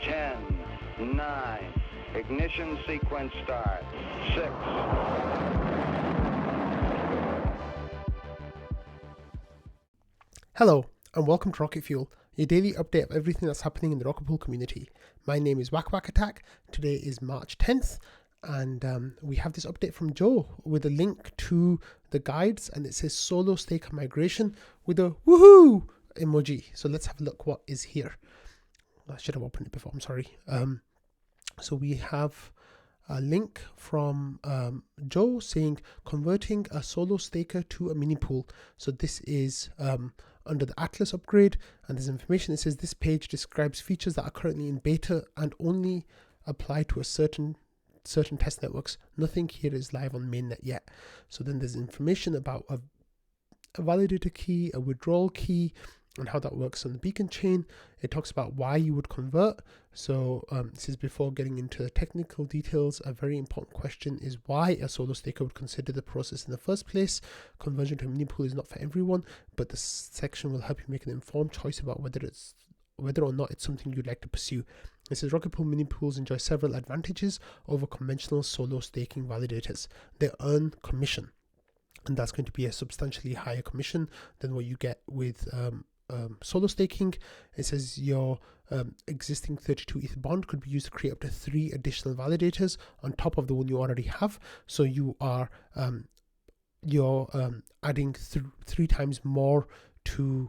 10, 9, ignition sequence start, 6. Hello, and welcome to Rocket Fuel, your daily update of everything that's happening in the Rocket Pool community. My name is Whack Whack Attack. Today is March 10th, and we have this update from Joe with a link to the guides, and it says solo staker migration with a woohoo emoji. So let's have a look what is here. I should have opened it before, I'm sorry. So we have a link from Joe saying converting a solo staker to a mini pool. So this is under the Atlas upgrade, and there's information. It says this page describes features that are currently in beta and only apply to a certain test networks. Nothing here is live on mainnet yet. So then there's information about a validator key, a withdrawal key, and how that works on the beacon chain. It talks about why you would convert. So this is before getting into the technical details. A very important question is why a solo staker would consider the process in the first place. Conversion to a mini pool is not for everyone, but this section will help you make an informed choice about whether or not it's something you'd like to pursue. It says Rocket Pool mini pools enjoy several advantages over conventional solo staking validators. They earn commission, and that's going to be a substantially higher commission than what you get with solo staking. It says your existing 32 ETH bond could be used to create up to 3 additional validators on top of the one you already have. So you are adding 3 times more to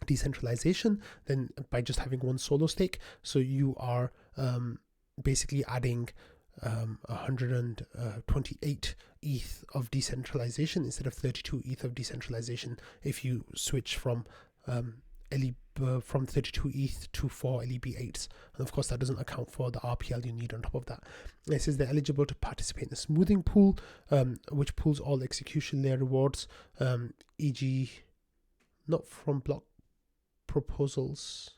decentralization than by just having one solo stake. So you are basically adding 128 ETH of decentralization instead of 32 ETH of decentralization if you switch from from 32 ETH to 4 LEB8s. And of course that doesn't account for the RPL you need on top of that. It says they're eligible to participate in the smoothing pool, which pools all execution layer rewards, e.g. not from block proposals.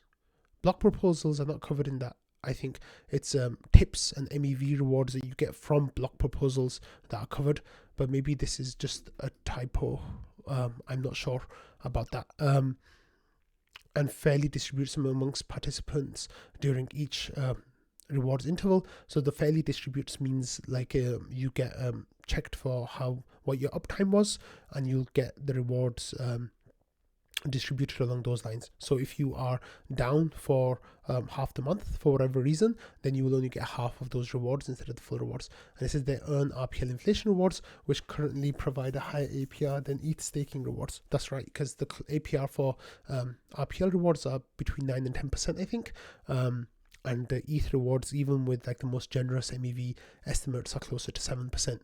Block proposals are not covered in that. I think it's tips and MEV rewards that you get from block proposals that are covered, but maybe this is just a typo. I'm not sure about that. And fairly distributes them amongst participants during each rewards interval. So the fairly distributes means like you get checked for what your uptime was, and you'll get the rewards distributed along those lines. So if you are down for half the month for whatever reason, then you will only get half of those rewards instead of the full rewards. And it says they earn RPL inflation rewards, which currently provide a higher APR than ETH staking rewards. That's right, because the APR for RPL rewards are between 9 and 10%, I think. And the ETH rewards, even with like the most generous MEV estimates, are closer to 7%.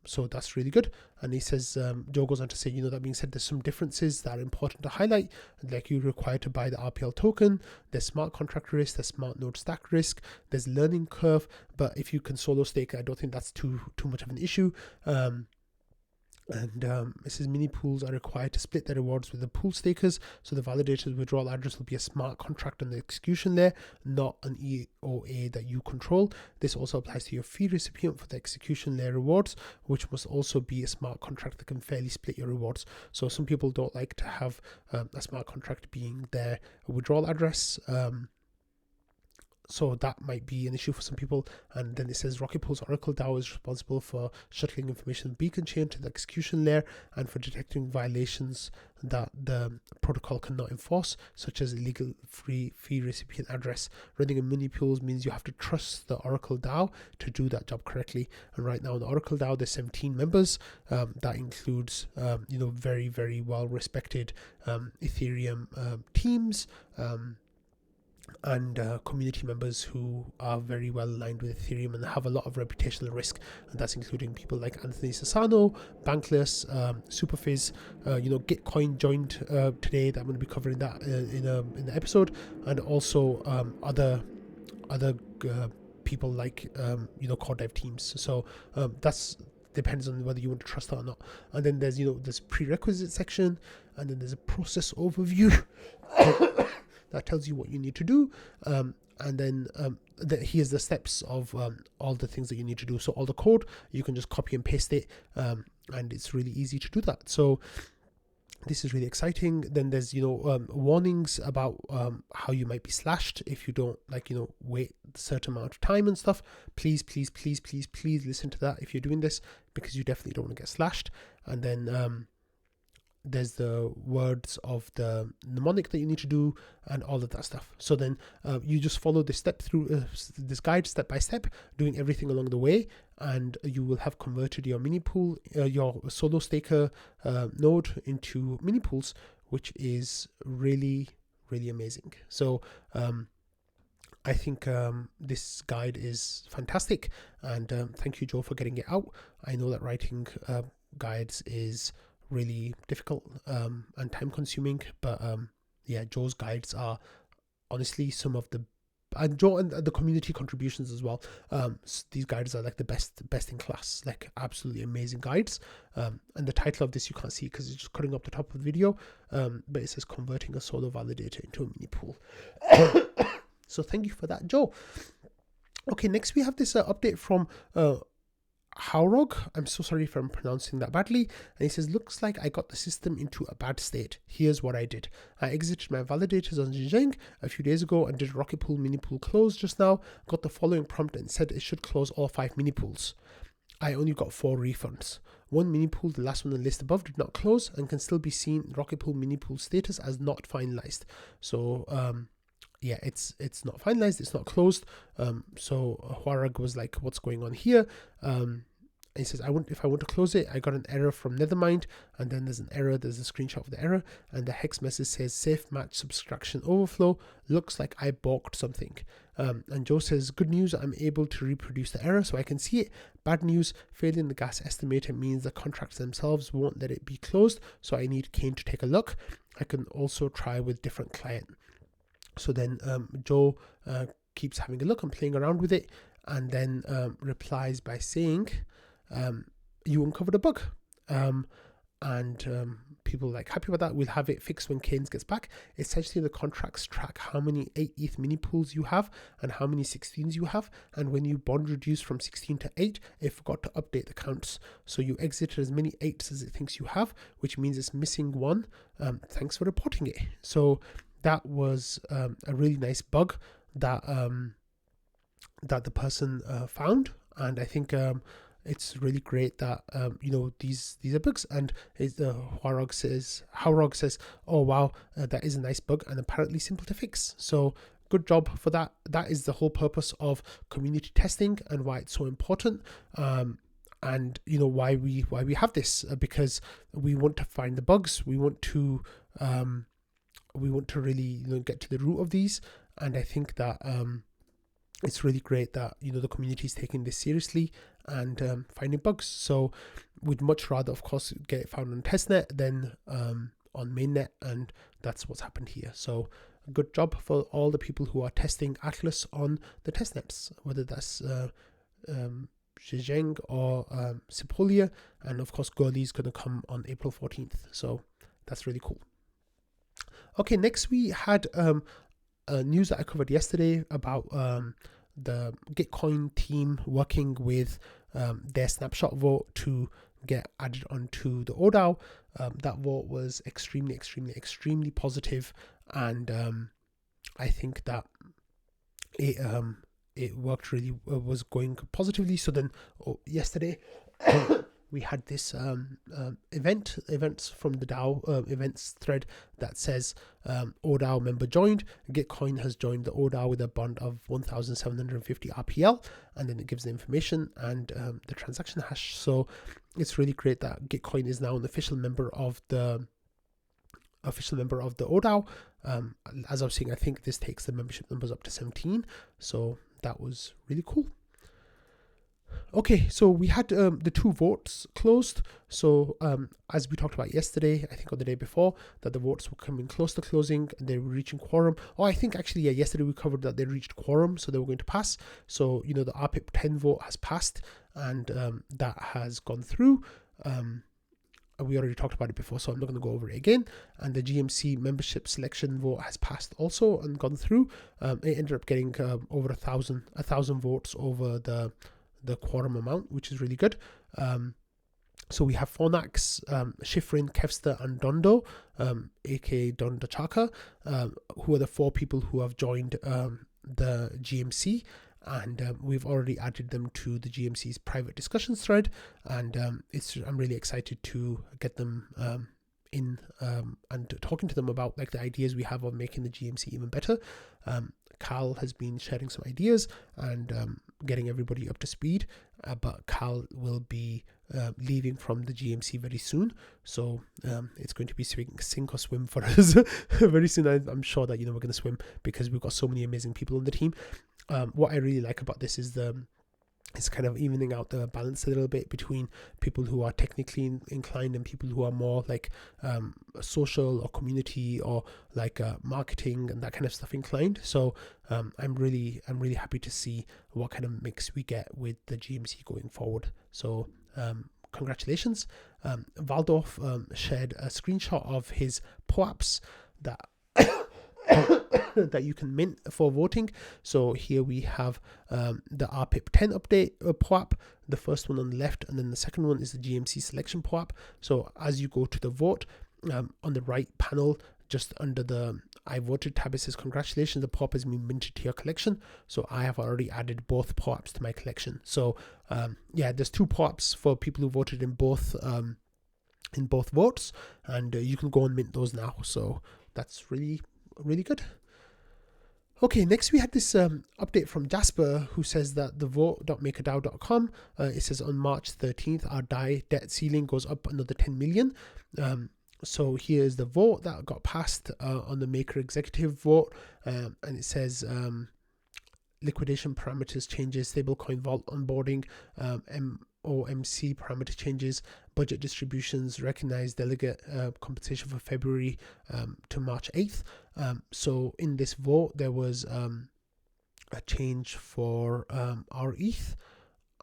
So that's really good. And he says, Joe goes on to say, that being said, there's some differences that are important to highlight. Like you're required to buy the RPL token, there's smart contract risk, there's smart node stack risk, there's learning curve. But if you can solo stake, I don't think that's too much of an issue. And it says mini pools are required to split their rewards with the pool stakers. So the validator's withdrawal address will be a smart contract on the execution layer, not an EOA that you control. This also applies to your fee recipient for the execution layer rewards, which must also be a smart contract that can fairly split your rewards. So some people don't like to have a smart contract being their withdrawal address. So that might be an issue for some people. And then it says Rocket Pool's Oracle DAO is responsible for shuttling information beacon chain to the execution layer and for detecting violations that the protocol cannot enforce, such as illegal free fee recipient address. Running a mini pools means you have to trust the Oracle DAO to do that job correctly. And right now in the Oracle DAO, there's 17 members. That includes, very, very well respected Ethereum teams. And community members who are very well aligned with Ethereum and have a lot of reputational risk, and that's including people like Anthony Sassano, Bankless, Superfizz. Gitcoin joined today. That I'm going to be covering that in the episode, and also other people like core dev teams. So that's depends on whether you want to trust that or not. And then there's this prerequisite section, and then there's a process overview. That tells you what you need to do, and then here's the steps of all the things that you need to do. So all the code, you can just copy and paste it, and it's really easy to do that. So This is really exciting. Then there's warnings about how you might be slashed if you don't wait a certain amount of time and stuff. Please listen to that if you're doing this, because you definitely don't want to get slashed. And then there's the words of the mnemonic that you need to do and all of that stuff. So then you just follow this step through this guide step by step, doing everything along the way, and you will have converted your mini pool, your solo staker node into mini pools, which is really amazing. So I think this guide is fantastic, and thank you, Joe, for getting it out. I know that writing guides is really difficult and time consuming, but yeah, Joe's guides are honestly some of the, and Joe and the community contributions as well, these guides are like the best in class, like absolutely amazing guides. And the title of this you can't see because it's just cutting up the top of the video, but it says converting a solo validator into a mini pool. So thank you for that, Joe. Okay, next we have this update from Howrog. I'm so sorry if I'm pronouncing that badly. And he says, looks like I got the system into a bad state. Here's what I did. I exited my validators on Zhejiang a few days ago and did Rocket Pool mini pool close just now. Got the following prompt and said it should close all 5 mini pools. I only got 4 refunds. One mini pool, the last one on the list above, did not close and can still be seen in Rocket Pool mini pool status as not finalized. So yeah, it's not finalized, it's not closed. So Hwarag was like, what's going on here? He says, if I want to close it, I got an error from Nethermind, and then there's an error, there's a screenshot of the error, and the hex message says safe match subtraction overflow. Looks like I balked something. And Joe says, good news, I'm able to reproduce the error so I can see it. Bad news, failing the gas estimator means the contracts themselves won't let it be closed, so I need Kane to take a look. I can also try with different client. So then Joe keeps having a look and playing around with it, and then replies by saying, you uncovered a bug. And people are like happy about that. We'll have it fixed when Keynes gets back. Essentially, the contracts track how many 8 ETH mini pools you have and how many 16s you have. And when you bond reduce from 16 to 8, it forgot to update the counts. So you exited as many 8s as it thinks you have, which means it's missing 1. Thanks for reporting it. So that was a really nice bug that that the person found, and I think it's really great that these are bugs. And Howrog says, oh wow, that is a nice bug and apparently simple to fix. So good job for that. That is the whole purpose of community testing and why it's so important. And why we have this, because we want to find the bugs. We want to really get to the root of these, and I think that it's really great that the community is taking this seriously and finding bugs. So we'd much rather, of course, get it found on testnet than on mainnet, and that's what's happened here. So good job for all the people who are testing Atlas on the testnets, whether that's Zhejiang or Sepolia, and of course Goli is going to come on April 14th. So that's really cool. Okay, next we had news that I covered yesterday about the Gitcoin team working with their snapshot vote to get added onto the oDAO. That vote was extremely positive, and I think that it worked really, was going positively. So then yesterday we had this events from the DAO events thread that says oDAO member joined. Gitcoin has joined the oDAO with a bond of 1,750 RPL, and then it gives the information and the transaction hash. So it's really great that Gitcoin is now an official member of the oDAO. As I was saying, I think this takes the membership numbers up to 17. So that was really cool. Okay, so we had the 2 votes closed. So as we talked about yesterday, I think on the day before, that the votes were coming close to closing and they were reaching quorum. Oh, I think actually, yeah, yesterday we covered that they reached quorum, so they were going to pass. So, the RPIP 10 vote has passed, and that has gone through. We already talked about it before, so I'm not going to go over it again. And the GMC membership selection vote has passed also and gone through. It ended up getting over 1,000 votes over the quorum amount, which is really good. So we have Fornax, Shifrin, Kevster, and Dondo, aka Donda Chaka, who are the 4 people who have joined the GMC, and we've already added them to the GMC's private discussions thread, and I'm really excited to get them in and talking to them about like the ideas we have of making the GMC even better. Carl has been sharing some ideas and getting everybody up to speed, but Carl will be leaving from the GMC very soon, so it's going to be sink or swim for us very soon. I'm sure that we're going to swim because we've got so many amazing people on the team. What I really like about this is it's kind of evening out the balance a little bit between people who are technically inclined and people who are more like social or community or like marketing and that kind of stuff inclined. So I'm really happy to see what kind of mix we get with the GMC going forward. So congratulations. Waldorf shared a screenshot of his POAPS that that you can mint for voting. So here we have the RPIP 10 update POAP, the first one on the left, and then the second one is the GMC selection POAP. So as you go to the vote, on the right panel, just under the I voted tab, it says congratulations, the POAP has been minted to your collection. So I have already added both POAPs to my collection. So yeah, there's 2 POAPs for people who voted in both votes, and you can go and mint those now. So that's really good. Okay, next we had this update from Jasper, who says that the vote.makeradao.com, it says on March 13th, our DAI debt ceiling goes up another 10 million. So here is the vote that got passed on the Maker executive vote, and it says liquidation parameters changes, stablecoin vault onboarding, OMC parameter changes, budget distributions, recognized delegate compensation for February to March 8th. So in this vote, there was a change for our ETH.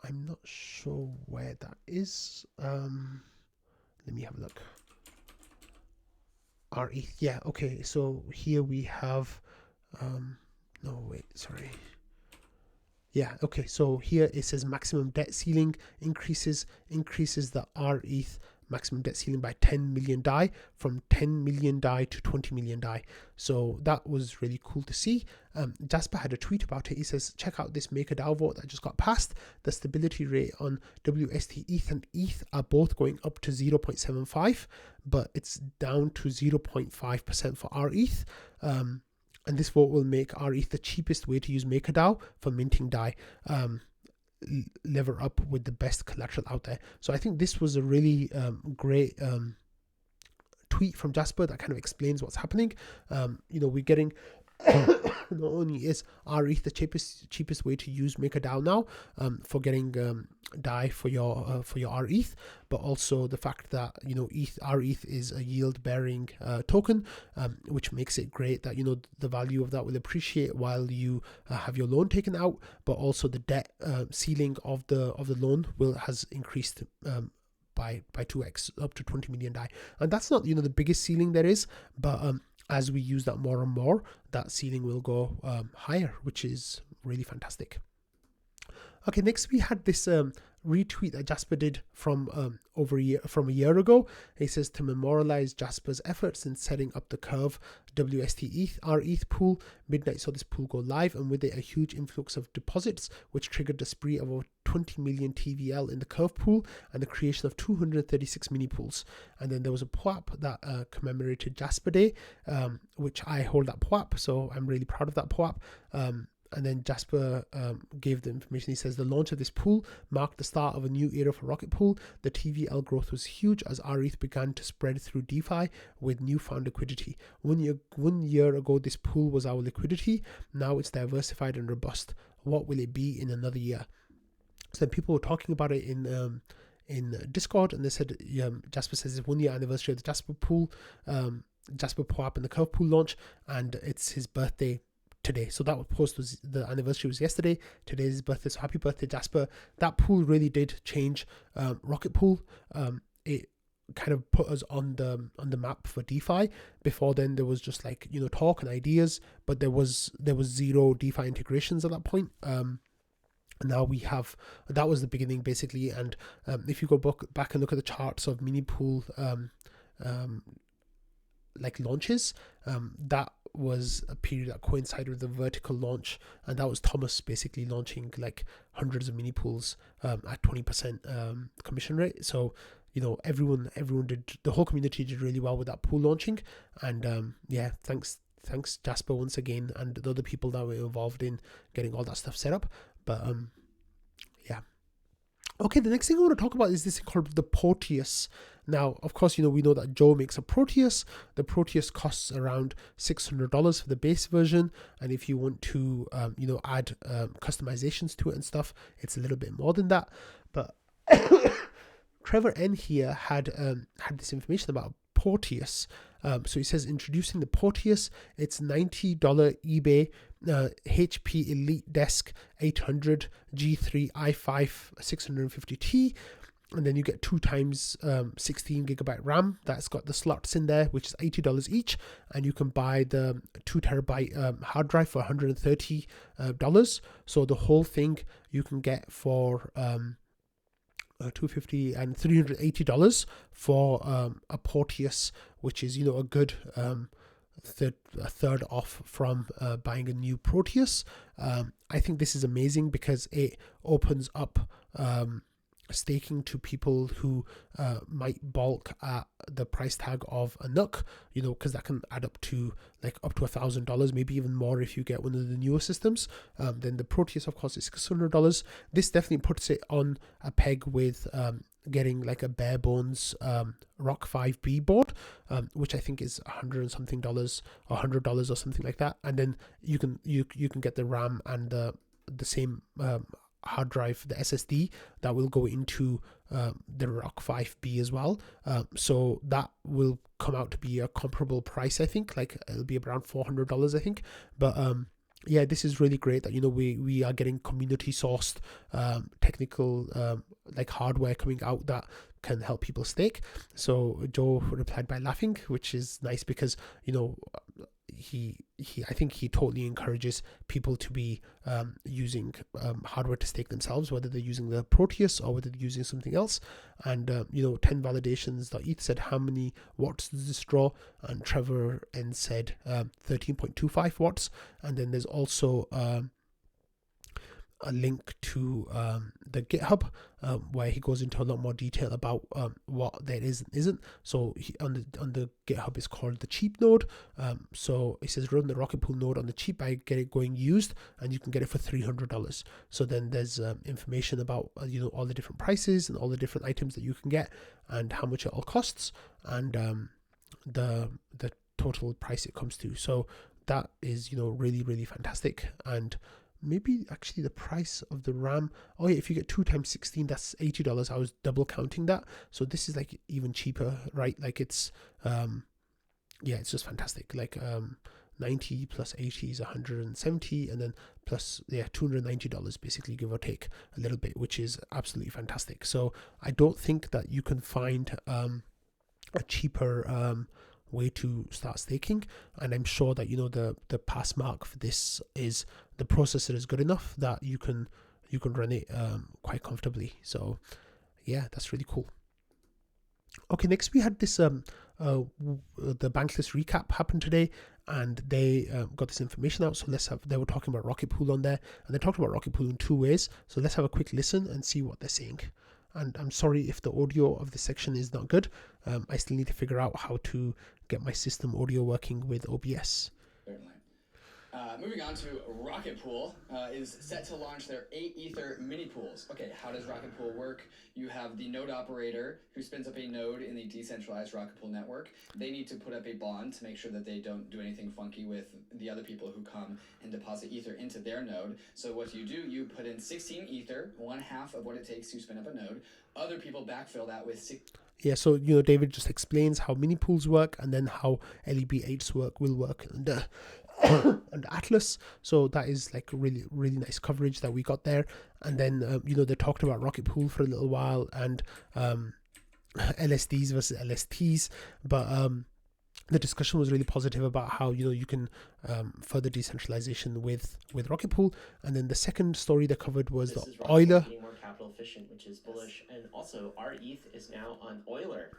I'm not sure where that is. Let me have a look. Our ETH, yeah, okay. So here we have, no, wait, sorry. Yeah, okay, so here it says maximum debt ceiling increases the RETH maximum debt ceiling by 10 million DAI, from 10 million DAI to 20 million DAI. So that was really cool to see. Jasper had a tweet about it. He says, check out this MakerDAO vote that just got passed. The stability rate on WST ETH and ETH are both going up to 0.75, but it's down to 0.5% for our ETH. And this vote will make our ETH the cheapest way to use MakerDAO for minting DAI. Lever up with the best collateral out there. So I think this was a really great tweet from Jasper that kind of explains what's happening. We're getting not only is our ETH the cheapest way to use MakerDAO now for getting DAI for your RETH, but also the fact that our ETH is a yield bearing token, which makes it great that the value of that will appreciate while you have your loan taken out, but also the debt ceiling of the loan has increased by 2x up to 20 million DAI, and that's not the biggest ceiling there is, but as we use that more and more, that ceiling will go higher, which is really fantastic. Okay, next we had this retweet that Jasper did from a year ago. He says, to memorialize Jasper's efforts in setting up the Curve WST ETH, our ETH pool, midnight saw this pool go live, and with it a huge influx of deposits, which triggered a spree of over 20 million TVL in the Curve pool and the creation of 236 mini pools. And then there was a POAP that commemorated Jasper Day, which I hold that POAP, so I'm really proud of that POAP. And then Jasper gave the information. He says, the launch of this pool marked the start of a new era for Rocket Pool. The TVL growth was huge as our ETH began to spread through DeFi with newfound liquidity. 1 year ago, this pool was our liquidity. Now it's diversified and robust. What will it be in another year? So then people were talking about it in Discord, and they said, Jasper says it's 1 year anniversary of the Jasper pool, Jasper POAP and the Curve pool launch, and it's his birthday today. So that post was, the anniversary was yesterday. Today's his birthday, so happy birthday, Jasper. That pool really did change Rocket Pool. It kind of put us on the map for DeFi. Before then there was just like talk and ideas, but there was zero DeFi integrations at that point. Now we have, that was the beginning basically. And if you go back and look at the charts of mini pool like launches, that was a period that coincided with the vertical launch, and that was Thomas basically launching like hundreds of mini pools at 20% commission rate. So everyone did, the whole community did really well with that pool launching. And yeah, thanks Jasper once again, and the other people that were involved in getting all that stuff set up. But yeah. Okay, the next thing I want to talk about is this thing called the Poorteus. Now, of course, we know that Joe makes a Poorteus. The Poorteus costs around $600 for the base version, and if you want to, add customizations to it and stuff, it's a little bit more than that. But Trevor N here had this information about Poorteus. So he says, introducing the Poorteus, it's $90 eBay HP Elite Desk 800 G3 i5 650T, and then you get 2 times 16 gigabyte RAM that's got the slots in there, which is $80 each, and you can buy the 2 terabyte hard drive for $130. So the whole thing you can get for $250 and $380 for a Poorteus, which is a good a third off from buying a new Poorteus. I think this is amazing because it opens up staking to people who might balk at the price tag of a NUC, because that can add up to $1,000, maybe even more if you get one of the newer systems. Then the Poorteus, of course, is $600. This definitely puts it on a peg with getting like a bare bones Rock 5B board, which I think is $100 and something or $100 or something like that. And then you can get the RAM and the same hard drive, the SSD that will go into the Rock 5B as well. So that will come out to be a comparable price, I think. Like it'll be around $400, I think. But yeah, this is really great that we are getting community sourced technical like hardware coming out that can help people stake. So Joe replied by laughing, which is nice because he I think he totally encourages people to be using hardware to stake themselves, whether they're using the Poorteus or whether they're using something else. And 10 validations.eth said, how many watts does this draw? And Trevor N said 13.25 watts. And then there's also a link to the GitHub where he goes into a lot more detail about what there is and isn't. So on the GitHub is called the cheap node. So it says run the Rocket Pool node on the cheap by get it going used, and you can get it for $300. So then there's information about all the different prices and all the different items that you can get and how much it all costs and the total price it comes to. So that is really, really fantastic. And maybe actually the price of the RAM, oh yeah, if you get 2 times 16, that's $80. I was double counting that, so this is like even cheaper, right? Like it's yeah, it's just fantastic. Like 90 plus 80 is 170, and then plus $290 basically, give or take a little bit, which is absolutely fantastic. So I don't think that you can find a cheaper way to start staking, and I'm sure that the pass mark for this is the processor is good enough that you can run it quite comfortably. So yeah, that's really cool. Okay, next we had this the Bankless recap happened today, and they got this information out. So they were talking about Rocket Pool on there, and they talked about Rocket Pool in 2 ways. So let's have a quick listen and see what they're saying. And I'm sorry if the audio of this section is not good. I still need to figure out how to get my system audio working with OBS. Certainly. Moving on to Rocket Pool is set to launch their 8 Ether mini pools. Okay, how does Rocket Pool work? You have the node operator who spins up a node in the decentralized Rocket Pool network. They need to put up a bond to make sure that they don't do anything funky with the other people who come and deposit Ether into their node. So what you do, you put in 16 Ether, 1/2 of what it takes to spin up a node. Other people backfill that with 6. Yeah, so David just explains how mini pools work and then how LEB8s will work and Atlas. So that is like really, really nice coverage that we got there. And then they talked about Rocket Pool for a little while and LSDs versus LSTs, but the discussion was really positive about how you can further decentralization with Rocket Pool. And then the second story they covered was this the is Rocket Euler. being more capital efficient, which is bullish. And also, our ETH is now on Euler,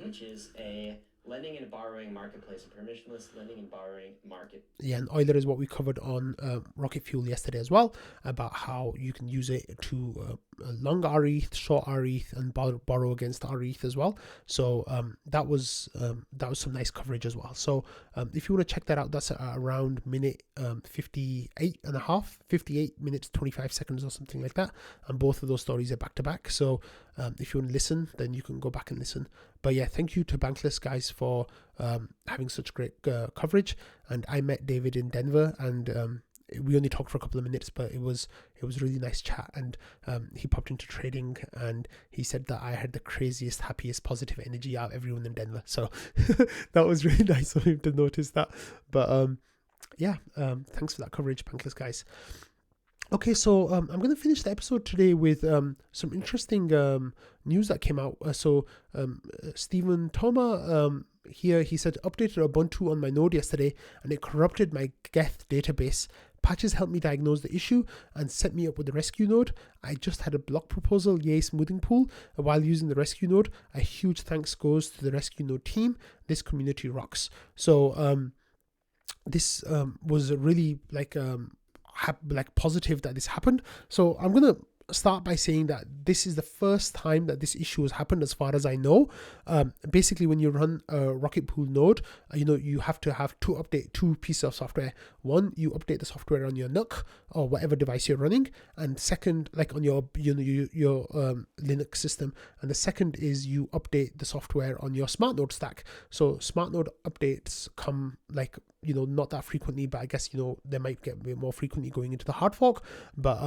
which is a lending and borrowing marketplace, a permissionless lending and borrowing market. Yeah, and Euler is what we covered on Rocket Fuel yesterday as well, about how you can use it to long RETH, short RETH, and borrow against RETH as well. So that was some nice coverage as well. So if you want to check that out, that's at around minute 58 and a half, 58 minutes 25 seconds or something like that. And both of those stories are back to back. So if you want to listen, then you can go back and listen. But yeah, thank you to Bankless guys for having such great coverage. And I met David in Denver, and we only talked for a couple of minutes, but it was really nice chat. And he popped into trading, and he said that I had the craziest, happiest, positive energy out of everyone in Denver. So that was really nice of him to notice that. But thanks for that coverage, Bankless guys. Okay, so I'm going to finish the episode today with some interesting news that came out. Stephen Thoma here, he said, updated Ubuntu on my node yesterday and it corrupted my Geth database. Patches helped me diagnose the issue and set me up with the rescue node. I just had a block proposal, yay smoothing pool, while using the rescue node. A huge thanks goes to the rescue node team. This community rocks. So this was really like positive that this happened. So I'm gonna start by saying that this is the first time that this issue has happened as far as I know. Basically, when you run a Rocket Pool node, you have to update two pieces of software. One, you update the software on your NUC or whatever device you're running, and second, like on your Linux system, and the second is you update the software on your smart node stack. So smart node updates come not that frequently, but I guess they might get a bit more frequently going into the hard fork. But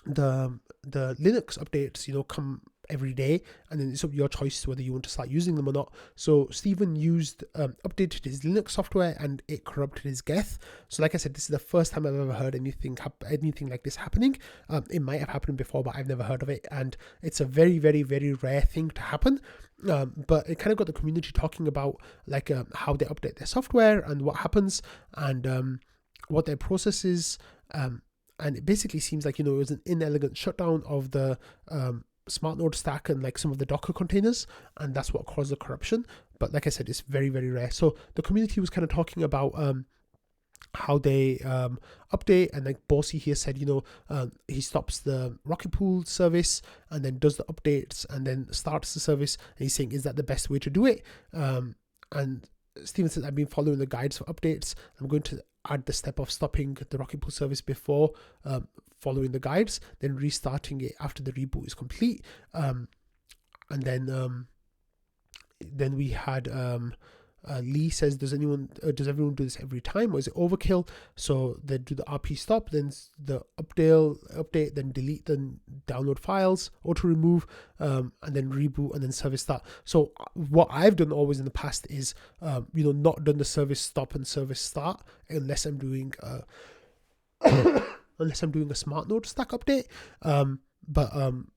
the Linux updates come every day, and then it's up to your choice whether you want to start using them or not. So Stephen updated his Linux software and it corrupted his Geth. So like I said, this is the first time I've ever heard anything like this happening. It might have happened before, but I've never heard of it, and it's a very, very, very rare thing to happen. But it kind of got the community talking about how they update their software and what happens, and what their process is. And it basically seems like it was an inelegant shutdown of the smart node stack and some of the Docker containers, and that's what caused the corruption. But like I said, it's very, very rare. So the community was kind of talking about how they update, and Bossy here said he stops the Rocket Pool service and then does the updates and then starts the service, and he's saying, is that the best way to do it? And Steven says, I've been following the guides for updates. I'm going to add the step of stopping the Rocket Pool service before following the guides, then restarting it after the reboot is complete. And then we had Lee says, does everyone do this every time, or is it overkill? So they do the RP stop, then the update, then delete, then download files, auto remove, and then reboot, and then service start. So what I've done always in the past is not done the service stop and service start unless I'm doing a smart node stack update. But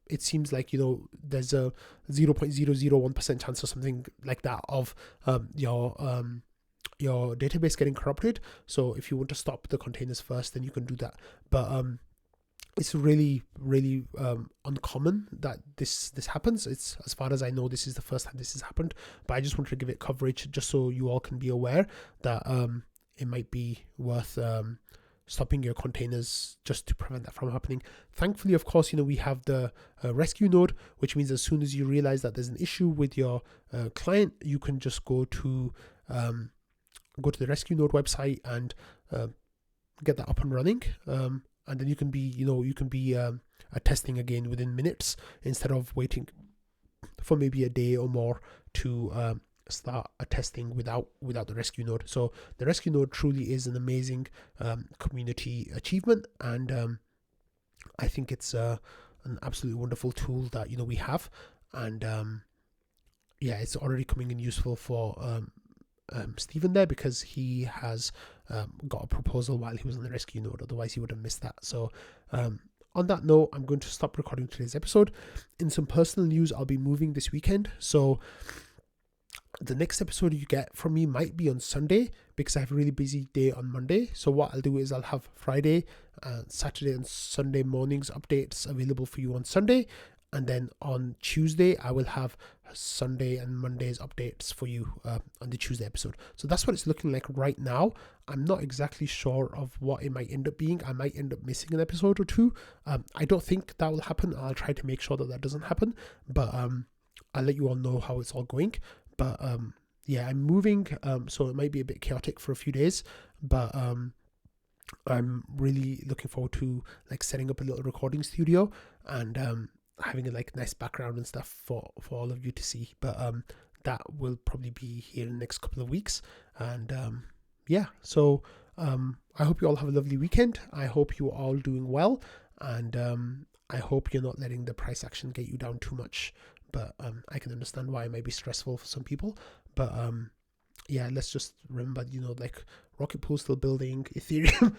it seems like there's a 0.001% chance or something like that of your database getting corrupted. So if you want to stop the containers first, then you can do that. But it's really, really uncommon that this happens. It's, as far as I know, this is the first time this has happened. But I just wanted to give it coverage just so you all can be aware that it might be worth stopping your containers just to prevent that from happening. Thankfully, of course, we have the rescue node, which means as soon as you realize that there's an issue with your client, you can just go to the rescue node website and get that up and running. And then you can be testing again within minutes instead of waiting for maybe a day or more to start a testing without the rescue node. So the rescue node truly is an amazing community achievement, and I think it's an absolutely wonderful tool that we have, and it's already coming in useful for Stephen there, because he has got a proposal while he was on the rescue node. Otherwise he would have missed that. So on that note, I'm going to stop recording today's episode. In some personal news, I'll be moving this weekend, so The next episode you get from me might be on Sunday because I have a really busy day on Monday. So what I'll do is I'll have Friday, Saturday and Sunday mornings updates available for you on Sunday. And then on Tuesday, I will have Sunday and Monday's updates for you on the Tuesday episode. So that's what it's looking like right now. I'm not exactly sure of what it might end up being. I might end up missing an episode or two. I don't think that will happen. I'll try to make sure that that doesn't happen. But I'll let you all know how it's all going. But yeah, I'm moving, so it might be a bit chaotic for a few days, but I'm really looking forward to like setting up a little recording studio and having a like nice background and stuff for all of you to see. But that will probably be here in the next couple of weeks. And yeah, so I hope you all have a lovely weekend. I hope you're all doing well, and I hope you're not letting the price action get you down too much. But I can understand why it might be stressful for some people. But yeah, let's just remember, you know, like Rocket Pool is still building, Ethereum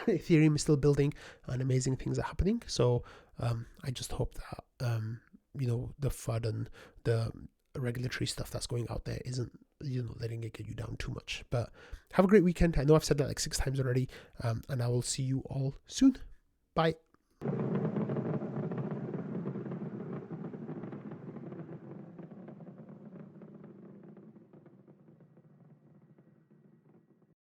Ethereum is still building, and amazing things are happening. So I just hope that you know, the FUD and the regulatory stuff that's going out there isn't, you know, letting it get you down too much. But have a great weekend. I know I've said that like 6 times already, and I will see you all soon. Bye.